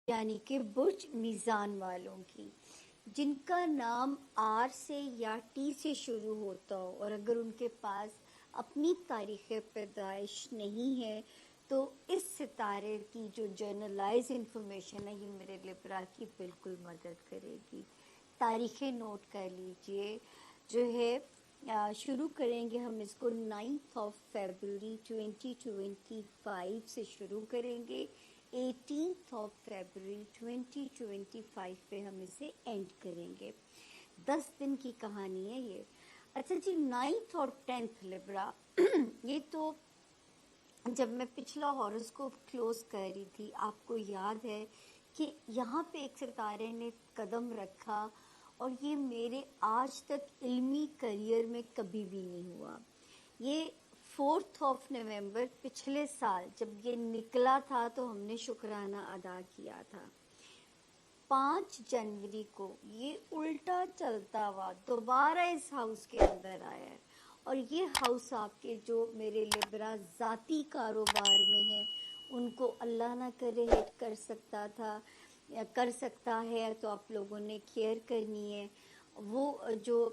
یعنی کہ برج میزان والوں کی، جن کا نام آر سے یا ٹی سے شروع ہوتا ہو، اور اگر ان کے پاس اپنی تاریخ پیدائش نہیں ہے تو اس ستارے کی جو جرنلائز انفارمیشن ہے یہ میرے لبرا کی بالکل مدد کرے گی۔ تاریخیں نوٹ کر لیجئے، جو ہے شروع کریں گے ہم اس کو 9 فیبروری 2025 سے شروع کریں گے، 18 فیبروری 2025 پہ ہم اسے اینڈ کریں گے۔ 10 دن کی کہانی ہے یہ۔ اچھا جی، 9 اور 10 لبرا یہ تو جب میں پچھلا ہاروسکوپ کلوز کر رہی تھی، آپ کو یاد ہے کہ یہاں پہ ایک ستارے نے قدم رکھا اور یہ میرے آج تک علمی کریئر میں کبھی بھی نہیں ہوا۔ یہ 4 نومبر پچھلے سال جب یہ نکلا تھا تو ہم نے شکرانہ ادا کیا تھا۔ 5 جنوری کو یہ الٹا چلتا ہوا دوبارہ اس ہاؤس کے اندر آیا ہے، اور یہ ہاؤس آپ کے جو میرے لبرا ذاتی کاروبار میں ہیں ان کو اللہ نہ کرے ہٹ کر سکتا تھا یا کر سکتا ہے، تو آپ لوگوں نے کیئر کرنی ہے، وہ جو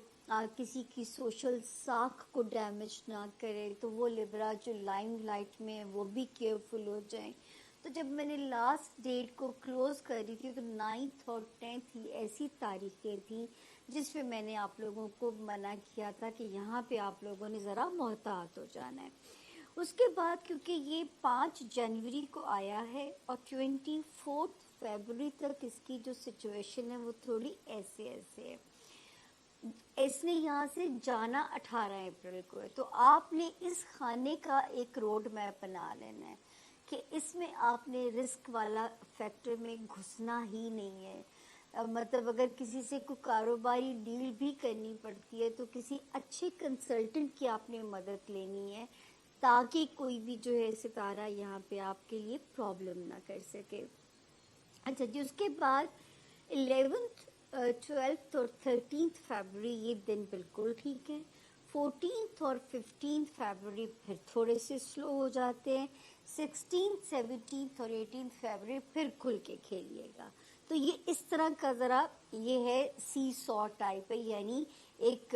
کسی کی سوشل ساکھ کو ڈیمیج نہ کرے، تو وہ لبرا جو لائم لائٹ میں ہیں وہ بھی کیئرفل ہو جائیں۔ تو جب میں نے لاسٹ ڈیٹ کو کلوز کر رہی تھی تو 9 اور 10 ہی ایسی تاریخیں تھیں جس پہ میں نے آپ لوگوں کو منع کیا تھا کہ یہاں پہ آپ لوگوں نے ذرا محتاط ہو جانا ہے۔ اس کے بعد کیونکہ یہ 5 جنوری کو آیا ہے اور 24 فیبروری تک اس کی جو سچویشن ہے وہ تھوڑی ایسے ہے، اس نے یہاں سے جانا 18 اپریل کو ہے، تو آپ نے اس خانے کا ایک روڈ میپ بنا لینا ہے کہ اس میں آپ نے رسک والا فیکٹر میں گھسنا ہی نہیں ہے۔ مطلب اگر کسی سے کوئی کاروباری ڈیل بھی کرنی پڑتی ہے تو کسی اچھے کنسلٹنٹ کی آپ نے مدد لینی ہے تاکہ کوئی بھی جو ہے ستارہ یہاں پہ آپ کے لیے پرابلم نہ کر سکے۔ اچھا جی، اس کے بعد 11 12 اور 13 فیبروری یہ دن بالکل ٹھیک ہے۔ 14 اور 15 فیبروری پھر تھوڑے سے سلو ہو جاتے ہیں۔ 16 17 اور 18 فیبروری پھر کھل کے کھیلیے گا۔ تو یہ اس طرح کا ذرا یہ ہے سی سو ٹائپ ہے، یعنی ایک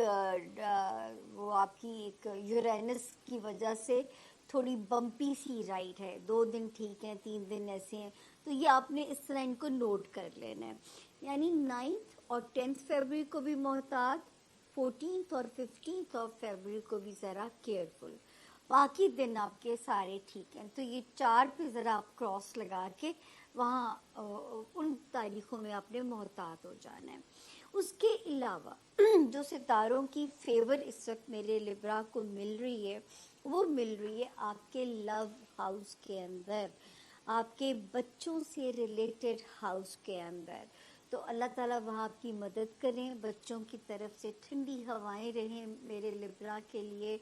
وہ آپ کی ایک یورینس کی وجہ سے تھوڑی بمپی سی رائٹ ہے، 2 دن ٹھیک ہیں، 3 دن ایسے ہیں، تو یہ آپ نے اس طرح ان کو نوٹ کر لینا ہے۔ یعنی 9 اور 10 فیبروری کو بھی محتاط، 14 اور 15 آف فیبروری کو بھی ذرا کیئرفل، باقی دن آپ کے سارے ٹھیک ہیں۔ تو یہ 4 پہ ذرا آپ کراس لگا کے وہاں ان تاریخوں میں آپ نے محتاط ہو جانا ہے۔ اس کے علاوہ جو ستاروں کی فیور اس وقت میرے لبرا کو مل رہی ہے وہ مل رہی ہے آپ کے لو ہاؤس کے اندر، آپ کے بچوں سے ریلیٹڈ ہاؤس کے اندر۔ تو اللہ تعالیٰ وہاں آپ کی مدد کریں، بچوں کی طرف سے ٹھنڈی ہوائیں رہیں میرے لبرا کے لیے،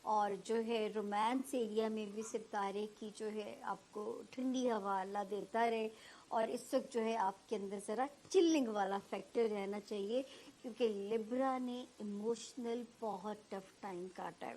اور جو ہے رومانس ایریا میں بھی ستارے کی جو ہے آپ کو ٹھنڈی ہوا اللہ دیتا رہے، اور اس وقت جو ہے آپ کے اندر ذرا چلنگ والا فیکٹر رہنا چاہیے کیونکہ لبرا نے ایموشنل بہت ٹف ٹائم کاٹا ہے۔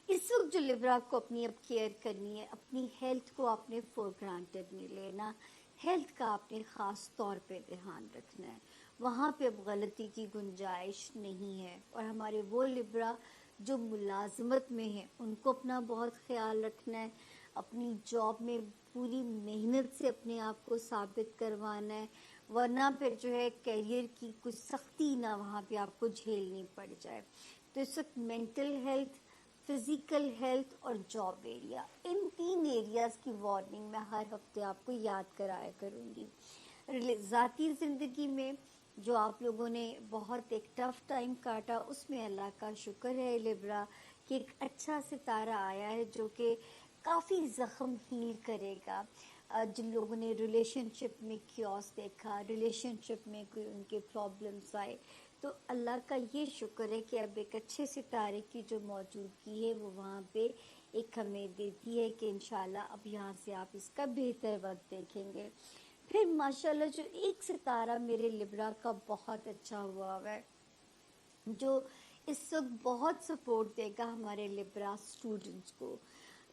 اس وقت جو لبرا کو اپنی اب کیئر کرنی ہے، اپنی ہیلتھ کو آپ نے فور گرانٹیڈ نہیں لینا، ہیلتھ کا آپ نے خاص طور پہ دھیان رکھنا ہے، وہاں پہ اب غلطی کی گنجائش نہیں ہے۔ اور ہمارے وہ لبرا جو ملازمت میں ہیں ان کو اپنا بہت خیال رکھنا ہے، اپنی جاب میں پوری محنت سے اپنے آپ کو ثابت کروانا ہے، ورنہ پھر جو ہے کیریئر کی کچھ سختی نہ وہاں پہ آپ کو جھیلنی پڑ جائے۔ تو اس وقت مینٹل ہیلتھ، فزیکل ہیلتھ اور جاب ایریا، ان 3 ایریاز کی وارننگ میں ہر ہفتے آپ کو یاد کرایا کروں گی۔ ذاتی زندگی میں جو آپ لوگوں نے بہت ایک ٹف ٹائم کاٹا اس میں اللہ کا شکر ہے لبرا کہ ایک اچھا ستارہ آیا ہے جو کہ کافی زخم ہیل کرے گا۔ جن لوگوں نے ریلیشن شپ میں کیوس دیکھا، ریلیشن شپ میں کوئی ان کے پرابلمس آئے، تو اللہ کا یہ شکر ہے کہ اب ایک اچھے ستارے کی جو موجودگی ہے وہ وہاں پہ ایک ہمیں دیتی ہے کہ انشاءاللہ اب یہاں سے آپ اس کا بہتر وقت دیکھیں گے۔ پھر ماشاءاللہ جو ایک ستارہ میرے لبرا کا بہت اچھا ہوا ہے، جو اس وقت بہت سپورٹ دے گا ہمارے لبرا اسٹوڈنٹس کو،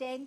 10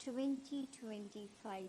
2025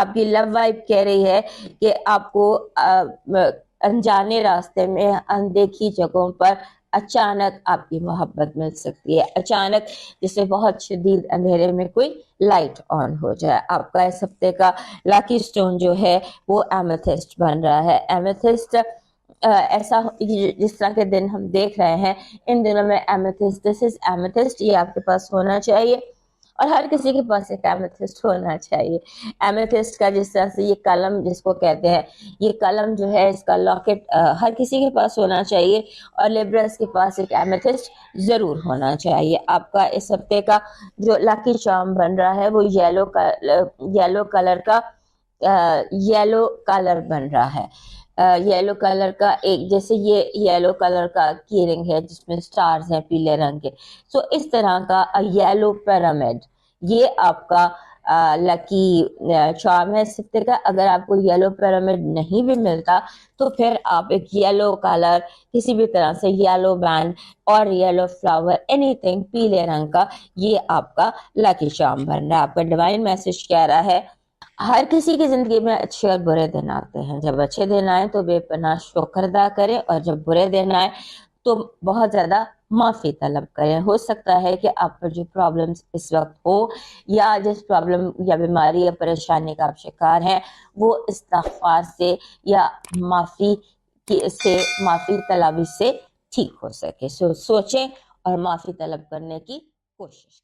آپ کی لو وائب کہہ رہی ہے کہ آپ کو انجانے راستے میں اندیکھی جگہوں پر اچانک آپ کی محبت مل سکتی ہے، اچانک جسے بہت شدید اندھیرے میں کوئی لائٹ آن ہو جائے. آپ کا اس ہفتے کا لاکی سٹون جو ہے وہ ایمیتھسٹ بن رہا ہے. ایمیتھسٹ ایسا جس طرح کے دن ہم دیکھ رہے ہیں ان دنوں میں ایمیتھسٹ، دس از ایمیتھسٹ، یہ آپ کے پاس ہونا چاہیے اور ہر کسی کے پاس ایک ایمیتھسٹ ہونا چاہیے. ایمیتھسٹ کا جس طرح سے یہ قلم جس کو کہتے ہیں، یہ قلم جو ہے اس کا لاکٹ ہر کسی کے پاس ہونا چاہیے اور لیبرلس کے پاس ایک ایمیتھسٹ ضرور ہونا چاہیے. آپ کا اس ہفتے کا جو لاکی چارم بن رہا ہے وہ یلو کلر بن رہا ہے. یلو کلر کا ایک جیسے یہ یلو کلر کا کی رنگ ہے جس میں سٹارز ہیں پیلے رنگ کے، سو اس طرح کا یلو پیرامڈ یہ آپ کا لکی چارم ہے اس ہفتے کا. اگر آپ کو یلو پیرامڈ نہیں بھی ملتا تو پھر آپ ایک یلو کلر کسی بھی طرح سے یلو بینڈ اور یلو فلاور اینی تھنگ پیلے رنگ کا یہ آپ کا لکی چارم بن رہا ہے. آپ کا ڈیوائن میسج کہہ رہا ہے ہر کسی کی زندگی میں اچھے اور برے دن آتے ہیں، جب اچھے دن آئے تو بے پناہ شکر ادا کریں اور جب برے دن آئے تو بہت زیادہ معافی طلب کریں. ہو سکتا ہے کہ آپ پر جو پرابلمس اس وقت ہو یا جس پرابلم یا بیماری یا پریشانی کا آپ شکار ہیں وہ استغفار سے یا معافی طلبی سے ٹھیک ہو سکے. سوچیں اور معافی طلب کرنے کی کوشش